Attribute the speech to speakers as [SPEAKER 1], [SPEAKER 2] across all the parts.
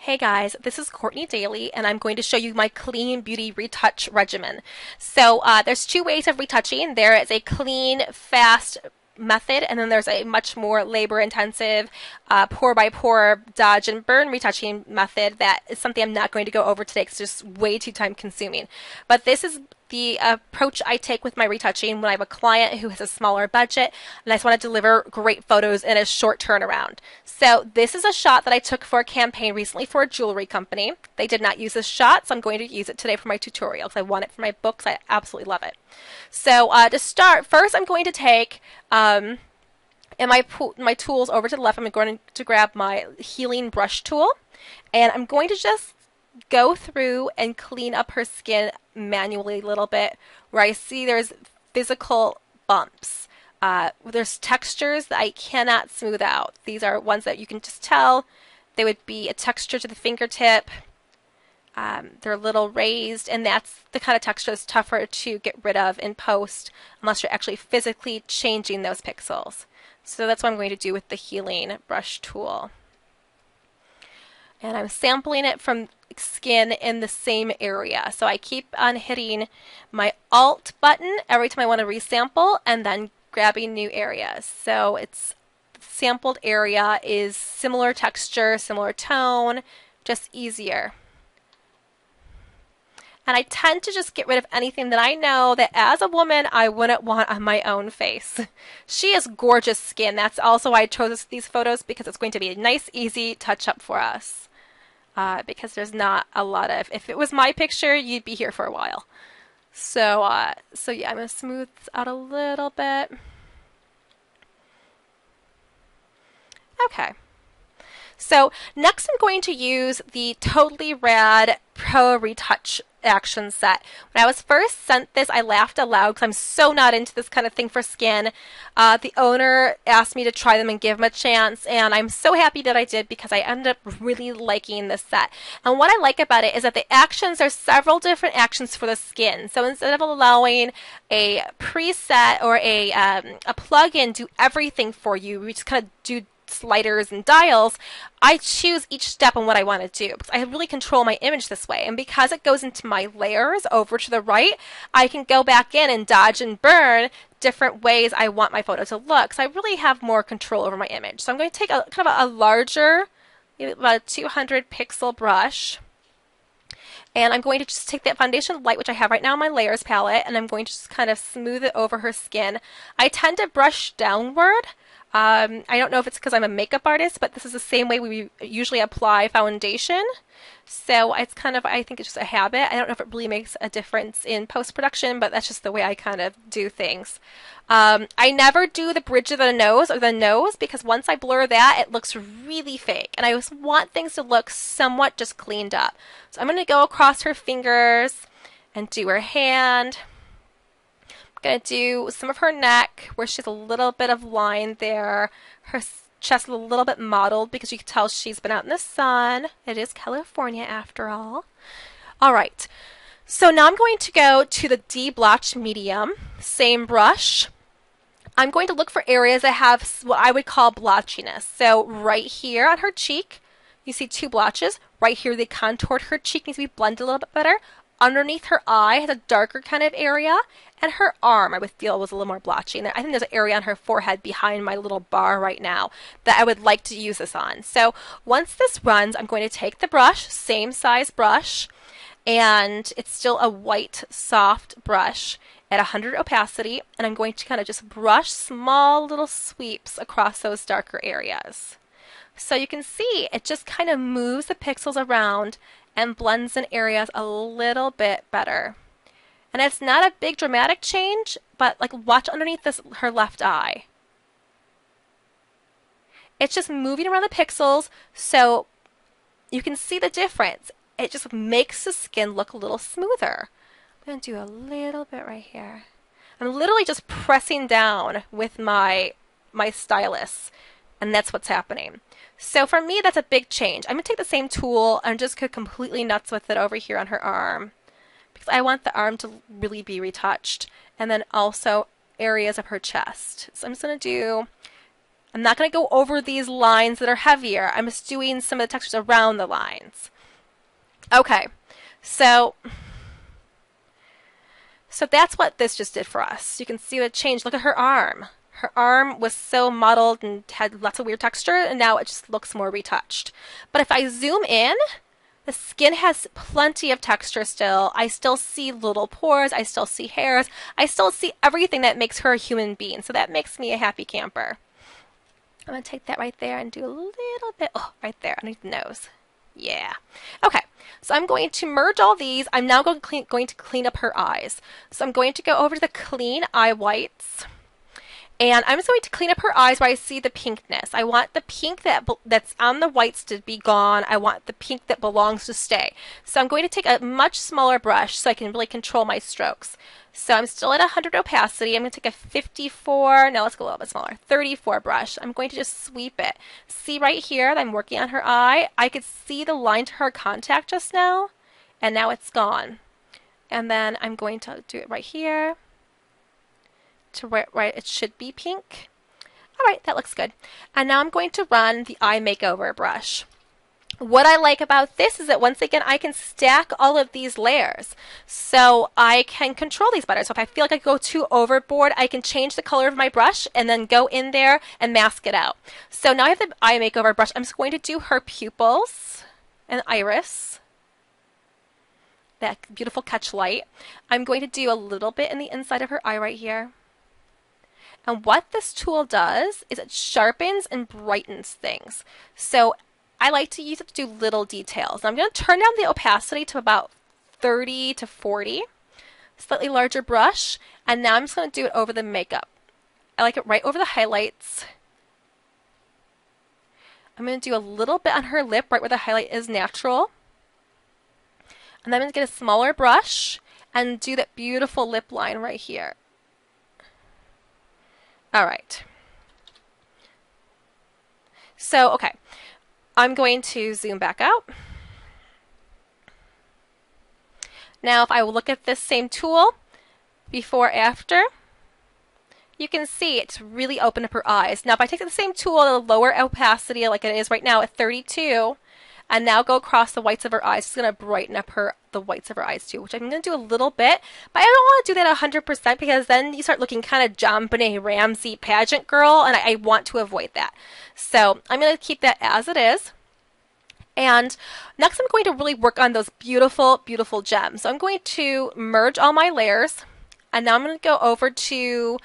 [SPEAKER 1] Hey guys, this is Courtney Dailey, and I'm going to show you my clean beauty retouch regimen. There's two ways of retouching. There is a clean, fast method, and then there's a much more labor-intensive, pore by pore, dodge and burn retouching method that is something I'm not going to go over today because it's just way too time-consuming. But this is the approach I take with my retouching when I have a client who has a smaller budget and I just want to deliver great photos in a short turnaround. So this is a shot that I took for a campaign recently for a jewelry company. They did not use this shot, so I'm going to use it today for my tutorial because I want it for my books. I absolutely love it. To start, first I'm going to take and my tools over to the left. I'm going to grab my healing brush tool, and I'm going to just go through and clean up her skin manually a little bit where I see there's physical bumps. There's textures that I cannot smooth out. These are ones that you can just tell. They would be a texture to the fingertip. They're a little raised, and that's the kind of texture that's tougher to get rid of in post unless you're actually physically changing those pixels. So that's what I'm going to do with the healing brush tool. And I'm sampling it from skin in the same area. So I keep on hitting my Alt button every time I want to resample and then grabbing new areas. So it's sampled area is similar texture, similar tone, just easier. And I tend to just get rid of anything that I know that as a woman I wouldn't want on my own face. She has gorgeous skin. That's also why I chose these photos, because it's going to be a nice, easy touch-up for us. Because there's not a lot of, if it was my picture, you'd be here for a while. So yeah, I'm going to smooth this out a little bit. Okay. So next I'm going to use the Totally Rad Pro Retouch Action Set. When I was first sent this, I laughed aloud because I'm so not into this kind of thing for skin. The owner asked me to try them and give them a chance, and I'm so happy that I did because I ended up really liking this set. And what I like about it is that the actions, there's several different actions for the skin. So instead of allowing a preset or a plug-in do everything for you, we just kind of do sliders and dials. I choose each step on what I want to do because I really control my image this way. And because it goes into my layers over to the right, I can go back in and dodge and burn different ways I want my photo to look. So I really have more control over my image. So I'm going to take a kind of a larger, maybe about a 200 pixel brush. And I'm going to just take that foundation light, which I have right now in my layers palette, and I'm going to just kind of smooth it over her skin. I tend to brush downward. I don't know if it's because I'm a makeup artist, but this is the same way we usually apply foundation. So it's kind of, I think it's just a habit. I don't know if it really makes a difference in post-production, but that's just the way I kind of do things. I never do the bridge of the nose or the nose because once I blur that, it looks really fake. And I just want things to look somewhat just cleaned up. So I'm going to go across her fingers and do her hand. Going to do some of her neck where she has a little bit of line there. Her chest a little bit mottled because you can tell she's been out in the sun. It is California after all. All right. So now I'm going to go to the DBlock Medium. Same brush. I'm going to look for areas that have what I would call blotchiness. So right here on her cheek, you see two blotches. Right here, they contoured her cheek. Needs to be blended a little bit better. Underneath her eye has a darker kind of area, and her arm I would feel was a little more blotchy. And I think there's an area on her forehead behind my little bar right now that I would like to use this on. So once this runs, I'm going to take the brush, same size brush, and it's still a white soft brush at 100 opacity, and I'm going to kind of just brush small little sweeps across those darker areas. So you can see it just kind of moves the pixels around and blends in areas a little bit better. And it's not a big dramatic change, but like watch underneath her left eye. It's just moving around the pixels so you can see the difference. It just makes the skin look a little smoother. I'm going to do a little bit right here. I'm literally just pressing down with my stylus, and that's what's happening. So for me, that's a big change. I'm going to take the same tool and just go completely nuts with it over here on her arm because I want the arm to really be retouched, and then also areas of her chest. So I'm just going to do I'm not going to go over these lines that are heavier. I'm just doing some of the textures around the lines. Okay, so that's what this just did for us. You can see the change. Look at her arm. Her arm was so mottled and had lots of weird texture, and now it just looks more retouched. But if I zoom in, the skin has plenty of texture still. I still see little pores. I still see hairs. I still see everything that makes her a human being. So that makes me a happy camper. I'm going to take that right there and do a little bit, right there underneath the nose. Yeah. Okay, so I'm going to merge all these. I'm now going to clean up her eyes. So I'm going to go over to the clean eye whites. And I'm just going to clean up her eyes where I see the pinkness. I want the pink that's on the whites to be gone. I want the pink that belongs to stay. So I'm going to take a much smaller brush so I can really control my strokes. So I'm still at 100 opacity. I'm going to take a 54, no, let's go a little bit smaller, 34 brush. I'm going to just sweep it. See right here that I'm working on her eye? I could see the line to her contact just now, and now it's gone. And then I'm going to do it right here to where it should be pink. All right, that looks good. And now I'm going to run the eye makeover brush. What I like about this is that once again, I can stack all of these layers. So I can control these better. So if I feel like I go too overboard, I can change the color of my brush and then go in there and mask it out. So now I have the eye makeover brush. I'm just going to do her pupils and iris. That beautiful catch light. I'm going to do a little bit in the inside of her eye right here. And what this tool does is it sharpens and brightens things. So I like to use it to do little details. I'm going to turn down the opacity to about 30 to 40, slightly larger brush, and now I'm just going to do it over the makeup. I like it right over the highlights. I'm going to do a little bit on her lip right where the highlight is natural. And then I'm going to get a smaller brush and do that beautiful lip line right here. All right. So, okay. I'm going to zoom back out. Now, if I look at this same tool, before, after, you can see it's really opened up her eyes. Now, if I take the same tool at a lower opacity, like it is right now at 32, and now go across the whites of her eyes, it's going to brighten up the whites of her eyes too, which I'm going to do a little bit, but I don't want to do that 100% because then you start looking kind of John Benet Ramsey pageant girl, and I want to avoid that. So I'm going to keep that as it is. And next I'm going to really work on those beautiful, beautiful gems. So I'm going to merge all my layers, and now I'm going to go over to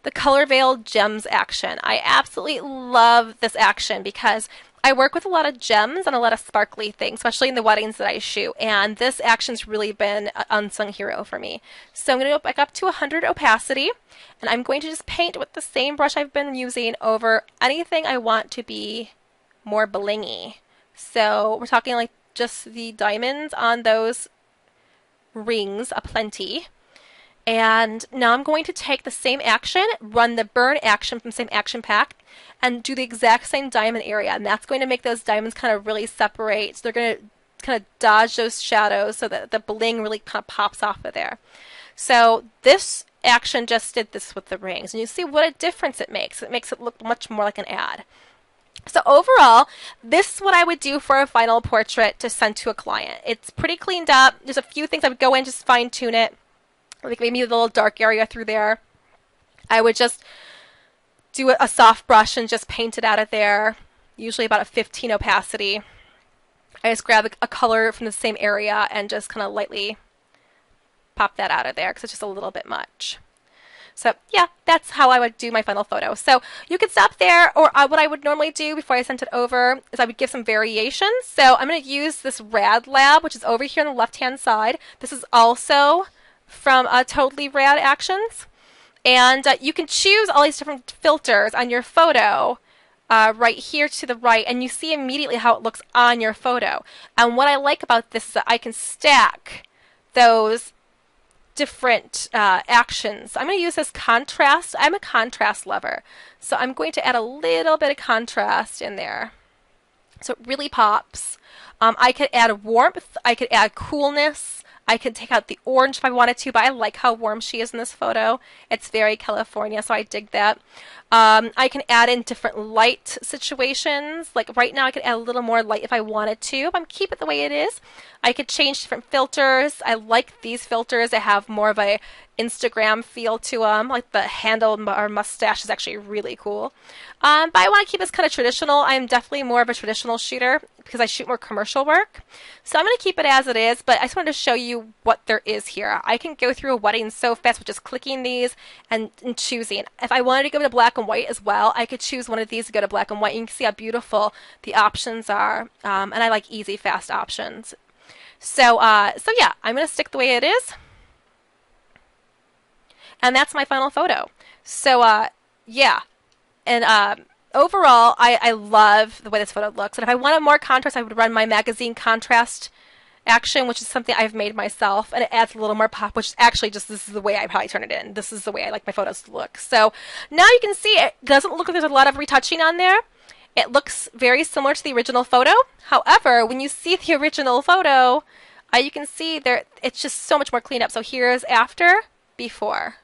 [SPEAKER 1] the Color Veil Gems action. I absolutely love this action because I work with a lot of gems and a lot of sparkly things, especially in the weddings that I shoot, and this action's really been an unsung hero for me. So I'm going to go back up to 100 opacity, and I'm going to just paint with the same brush I've been using over anything I want to be more blingy. So we're talking like just the diamonds on those rings aplenty. And now I'm going to take the same action, run the burn action from the same action pack, and do the exact same diamond area. And that's going to make those diamonds kind of really separate. So they're going to kind of dodge those shadows so that the bling really kind of pops off of there. So this action just did this with the rings. And you see what a difference it makes. It makes it look much more like an ad. So overall, this is what I would do for a final portrait to send to a client. It's pretty cleaned up. There's a few things I would go in, just fine tune it. Like maybe a little dark area through there. I would just do a soft brush and just paint it out of there, usually about a 15 opacity. I just grab a color from the same area and just kind of lightly pop that out of there because it's just a little bit much. So yeah, that's how I would do my final photo. So you could stop there, or what I would normally do before I sent it over is I would give some variations. So I'm going to use this Rad Lab, which is over here on the left-hand side. This is also from Totally Rad Actions. And you can choose all these different filters on your photo right here to the right, and you see immediately how it looks on your photo. And what I like about this is that I can stack those different actions. I'm going to use this contrast. I'm a contrast lover, so I'm going to add a little bit of contrast in there so it really pops. I could add warmth, I could add coolness, I could take out the orange if I wanted to, but I like how warm she is in this photo. It's very California, so I dig that. I can add in different light situations. Like right now I could add a little more light if I wanted to, but I'm keep it the way it is. I could change different filters. I like these filters. They have more of a Instagram feel to them. Like the handle or mustache is actually really cool. But I want to keep this kind of traditional. I'm definitely more of a traditional shooter because I shoot more commercial work. So I'm going to keep it as it is, but I just wanted to show you what there is here. I can go through a wedding so fast with just clicking these and choosing. If I wanted to go to black and white as well, I could choose one of these to go to black and white. You can see how beautiful the options are, and I like easy, fast options. So yeah, I'm going to stick the way it is. And that's my final photo. So, yeah. And overall, I love the way this photo looks. And if I wanted more contrast, I would run my magazine contrast action, which is something I've made myself. And it adds a little more pop, which is actually just, this is the way I probably turn it in. This is the way I like my photos to look. So now you can see it doesn't look like there's a lot of retouching on there. It looks very similar to the original photo. However, when you see the original photo, you can see there it's just so much more cleaned up. So here's after, before.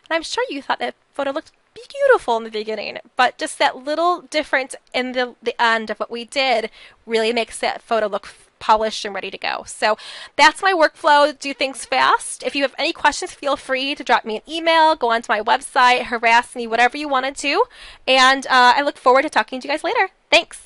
[SPEAKER 1] And I'm sure you thought that photo looked beautiful in the beginning, but just that little difference in the end of what we did really makes that photo look polished and ready to go. So that's my workflow. Do things fast. If you have any questions, feel free to drop me an email, go onto my website, harass me, whatever you want to do. And I look forward to talking to you guys later. Thanks.